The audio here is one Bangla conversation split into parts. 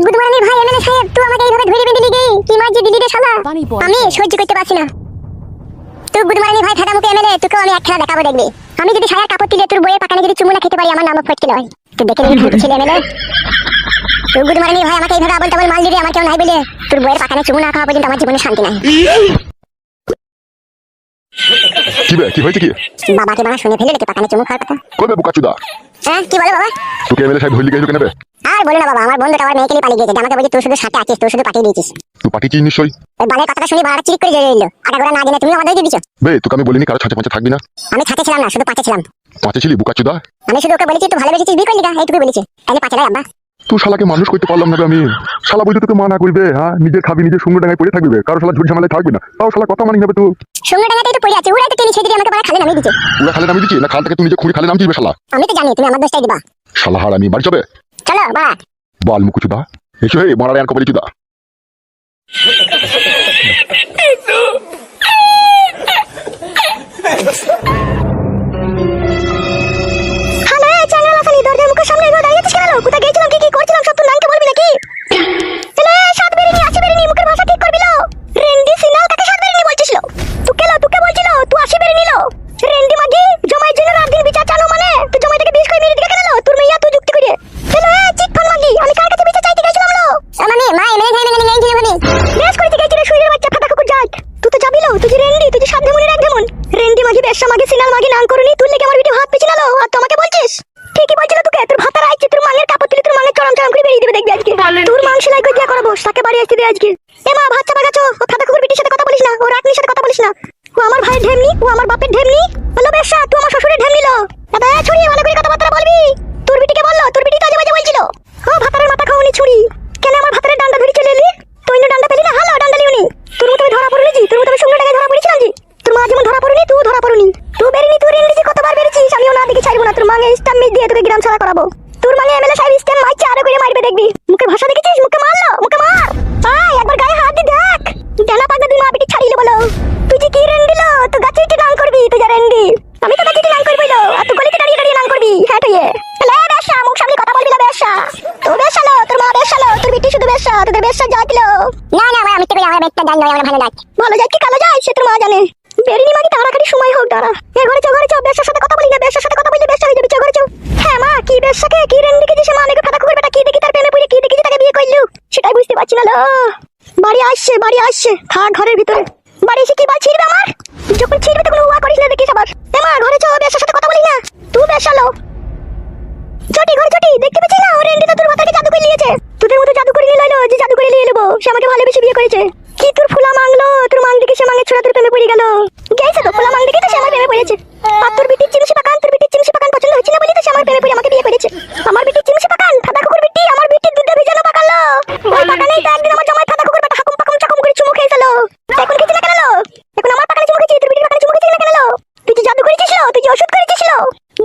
গুদমারানির ভাই এমএলএ সাহেব, তুই আমাকে এইভাবে ধরে বেঁধে দিলি কি মার যে দিলি রে শালা, আমি সহ্য করতে পারছি না। তুই গুদমারানির ভাই ফাটা মুখে এমএলএ, তোকে আমি এক খেলা দেখাবো দেখবি। আমি যদি সারা কাপড় তুলে তোর বইয়ের পাকানে যদি চুমু না খেতে পারি, আমার নামও ফটকে লয়। তুই দেখে নিবি কি ছিল এমএলএ। তুই গুদমারানির ভাই আমাকে এইভাবে আবল তাবল মাল দিবি, আমার কেউ নাই বলে তোর বইয়ের পাকানে চুমু না খাওয়া পর্যন্ত আমার জীবনে শান্তি নাই। কি হয়েছে কি? বাবাকে বাবা শুনে ফেলে রেখে পাকানে চুমু খাওয়ার কথা। কবে বুকাচুদা? হ্যাঁ কি বলে বাবা? তোকে এমএলএ সাহেব ধরলি গেছিল কেন বে? আর বলে না বাবা, আমার বন্ধুটা আমার মেয়েকে নিয়ে পালিয়ে গেছে। আমাকে বলছে তুই শুধু সাথে আছিস, তুই শুধু পাঠিয়ে দিয়েছিস। তুই পাঠিয়েছিস নিশ্চয়ই। ওই বালের কথাটা শুনে বাড়া চিক করে জেগে এলো। আগাগোড়া না জেনে তুমি আমাদের দিয়ে দিছো। বে তোকে আমি বলিনি কারো ছাঁচে পাঁচে থাকবি না। আমি ছাতে ছিলাম না, শুধু পাশে ছিলাম। পাঁচে ছিলি বুকাচুদা? আমি শুধু ওকে বলেছি তুই ভালোবেসেছিস বিয়ে করলি না, এইটুকুই বলেছি। তাহলে পাশে নাই আব্বা। তুই শালাকে মানুষ করতে পারলাম না আমি। শালা বলতে তোকে মানা করবে, হ্যাঁ নিজে খাবি নিজে সঙ্গে ডাঙায় পড়ে থাকবে, কারো শালা ঝুট ঝামেলায় থাকবে না। তাও শালা কথা মানি যাবে তুই। সঙ্গে ডাঙাতেই তো পড়ে আছে, ওরাই তো টেনে ছেড়ে দিয়ে আমাকে বাড়া খালে নামিয়ে দিচ্ছে। পুরো খালে নামিয়ে দিচ্ছি না খাল থেকে তুই নিজে খুঁড়ি খালে নাম দিবে শালা? আমি তো জানি তুমি আমার দোষটাই দিবা। শালা হার আমি বাড়ি যাবে। চলো বাড়া। বল মুকুচুদা এসো হে মারার আনকো বলি চুদা। হ্যালো চ্যাংড়া লাফানি, দরজার মুখের সামনে এভাবে দাঁড়িয়ে আছিস কেন? কোথায় গিয়েছিলাম কি করছিলাম সব তুই নামকে বলবি নাকি? এলে সাত বেরিনি আসি বেরিনি, মুখের ভাষা ঠিক করবি লো। রেন্ডি সিনাল কাকে সাত বেরিনি বলছিস লো? তোকে বলছিল তুই আসি বেরিনি লো। রেন্ডি মাগি জমাইয়ের জন্য রাত দিন বিচার চালো মানে তুই জমাইটাকে বিষ করে মেরে দিকে কেন লো? তোর মেয়া তুই যুক্তি করে। এলে চিটফান মাগি, আমি কার কাছে বিচার চাইতে গেছিলাম লো? মানে মা এমএলএ সাহেব এখানে গেছিল ভাবি। বেশ কইতে গেছিস রে শুইরের বাচ্চা ফাটা কুকুর জাত। তুই তো যাবি লো, তুই যে রেন্ডি, তুই যে সাত ধমনের এক ধমন। রেন্ডি মাগি বেশা মাগি সিনাল মাগি নাম করুনি, তুই লেগে আমার ভিডিও হাত পিছনে লো আর তোমাকে বলছিস। ঠিকই বলছিল তোকে, তোর ভাতার আইছে তোর মাংয়ের কাপড় তুলে তোর মাংয়ের চরম চরম করে বেরিয়ে দিবে দেখবি আজকে। তোর মাং সেলাই করে দিয়া করাবো, তাকে বাড়ি আসতে দে আজকে। এ মা ভাত চাপা গেছো, ও ফাটা কুকুর বিটির সাথে কথা বলিস না, ও রাকনির সাথে কথা বলিস না। ও আমার ভাইয়ের ঢেমনি, ও আমার বাপের ঢেমনি। বলো বেশা তুই আমার শ্বশুরের ঢেমনি লো। দাদা ছুরি ভালো করে কথাবার্তা বলবি। তোর বিটিকে বললো, তোর বিটি তো আজে বাজে বলছিল। ও ভাতারের মাথা খাওনি ছুরি। কেন আমার ভাতারের ডান্ডা ধরে চলে এলি? তুই না ডান্ডা পেলি না, হালো ডান্ডা লিওনি। তোর মতো আমি ধরা পড়লি জি, তোর মতো আমি সঙ্গে ডাঙায় ধরা পড়েছিলাম জি। তোর মা যেমন ধরা পড়ুনি তুই ধরা পড়ুনি। তুই বেরিনি, তুই রেন্ডি কতবার বেরিয়েছিস, আমিও না দেখে ছাড়বো না। তোর মাঙে স্ট্যাম্প মিট দিয়ে তোকে গ্রাম ছাড়া করাবো। তোর মাঙে এমএলএ সাহেব স্ট্যাম্প মারছে, আরো করে মারবে দেখবি। মুখে ভাষা দেখেছিস, মুখে মারলো, মুখে মার। আয় একবার গায়ে হাত দিয়ে দেখ, ডানা পাগনা দুই মা বিটি ছাড়িলে বলো। তুই যে কি রেন্ডি লো, তুই গাছে উঠে নাম করবি, তুই যা রেন্ডি। আমি তো গাছে উঠে নাম করবি লো, আর তুই গলিতে দাঁড়িয়ে দাঁড়িয়ে নাম করবি। হ্যাঁ তুই লে বেশা, মুখ সামনে কথা বলবি না বেশা। তো বেশা লো, তোর মা বেশা লো, তোর বিটি শুধু বেশা, তোদের বেশা জাতলো। না না ভাই আমি তো আমার বেশটা জান নয়, আমার ভালো লাগে। ভালো যায় কি কালো যায় সে তোর মা জানে। বেরিনি মাগি তাড়াতাড়ি সময় হোক দাঁড়া। এ ঘরে চো বেশার সাথে কথা বলি না, বেশার সাথে কথা বললে বেশা হয়ে যাবে। চো ঘরে চো। হ্যাঁ মা কি বেশাকে কি রেন্ডিকে যে সে মানেকে ফাটা কুকুর বেটা কি দেখি তার প্রেমে পড়ে কি দেখি তাকে বিয়ে করলু, সেটাই বুঝতে পারছি না লো। বাড়ি আসছে থাক ঘরের ভিতরে। বাড়ি এসে কি বাল ছিড়বে আমার? যখন ছিড়বে তখন উয়া করিস না দেখিস আবার। এ মা ঘরে চো, বেশার সাথে কথা বলি না। তুই বেশা লো চটি ঘরে চটি, দেখতে পেছিস না ও রেন্ডি তো তোর মাথাকে জাদু করে নিয়েছে। তোদের মতো জাদু করে নিয়ে লইলো যে জাদু করে নিয়ে নেবো, সে আমাকে ভালোবেসে বিয়ে করেছে। কি তোর ফুলা মাংলো, তোর মাং দিকে সে মাঙের ছোড়া তোর প্রেমে পড়ে গেল। গেছে তো ফুলা মাং দিকে তো সে আমার প্রেমে পড়েছে। আর তোর বিটির চিমসি পাকান, তোর বিটির চিমসি পাকান পছন্দ হচ্ছে না বলি তো সে আমার প্রেমে পড়ে আমাকে বিয়ে করেছে। আমার বিটির চিমসি পাকান ফাটা কুকুর বিটি, আমার বিটির দুধে ভিজানো পাকালো। ওই পাকানেই তো একদিন আমার জামাই ফাটা কুকুর বেটা হাকুম পাকুম চাকুম করে চুমু খেয়েছিল। এখন খেয়েছে না কেন লো? এখন আমার পাকানে চুমু খেয়েছি, তোর বিটির পাকানে চুমু খেয়েছে না কেন লো? তুই যে জাদু করেছিস লো, তুই যে ওষুধ করেছিস লো,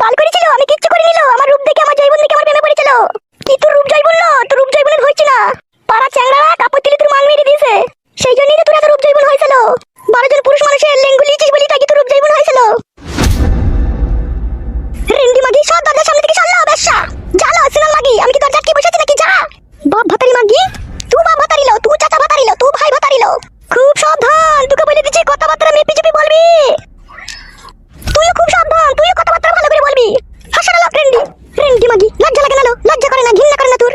বাল করেছিল, আমি কিচ্ছু করে নিল। আমার রূপ দেখে আমার জৈবন দেখে আমার প্রেমে পড়েছিল। কি তোর রূপ জৈবন লো? তোর রূপ জৈবনের হচ্ছে না। পাড়া চ্যাংড়া কাপড় তুলে তোর মাং মেরে দিয়েছে, সেই জন্যই তো তোর এত রূপ জৈবন হয়েছিল। 12 জন পুরুষ মানুষের লেঙ্গুলিয়েছিস বলি তাই কি তোর রূপ জৈবন হয়েছিল। রেন্ডি মাগি সব দরজার সামনে থেকে সরলো বেশা। জানো সিনাল মাগি আমি কি দরজা কি বসেছি নাকি যা। বাপ ভাতারি মাগি, তুই বাপ ভাতারি লো, তুই চাচা ভাতারি লো, তুই ভাই ভাতারি লো। খুব সাবধান, তোকে বলে দিচ্ছি কথাবার্তা মেপে চেপে বলবি। তুইও খুব সাবধান, তুইও কথাবার্তা ভালো করে বলবি। হাসা না রেন্ডি, রেন্ডি মাগি লজ্জা লাগে না লো? লজ্জা করে না, ঘৃণা করে না তোর?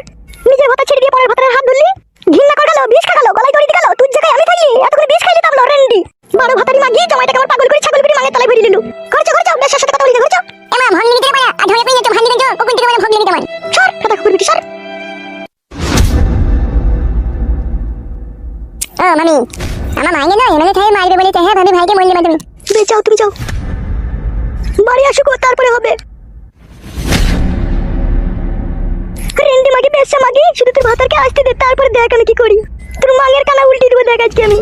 নিজের ভাতা ছেড়ে দিয়ে পরের ভাতারের হাত ধরলি, ঘৃণা করে গেল, বিষ খা গেল, গলায় দড়ি দিয়ে গেল। তুই জায়গায় আমি থাকলি এত করে বিষ খাইলি তাম লো রেন্ডি। বড় ভাতারি মাগি জামাইটাকে আমার পাগল করে ছাগল করে মাঙের তলায় ভরে দিলু। ঘরে যাও বেশার সাথে কথা বলি, ঘরে যাও। এমা ভাঙলি নিতে পারা আর ধরে পেয়ে তো ভাঙলি নিতে ও কোন থেকে বলে ভাঙলি নিতে মান। সর ফাটা কুকুর বিটি সর। ও মামি আমার মাইনে না এমএলএ সাহেব মারবে বলেছে। হ্যাঁ ভাবি ভাইকে বললি তুমি যাও, তুমি যাও বাড়ি আসুক তারপরে হবে। রেন্ডি মাগি বেশা মাগি শুধু তোর ভাতারকে আসতে দে, তারপরে দেখ আমি কি করি। তোর মাঙের কানা উল্টে দেবো দেখ আজকে আমি।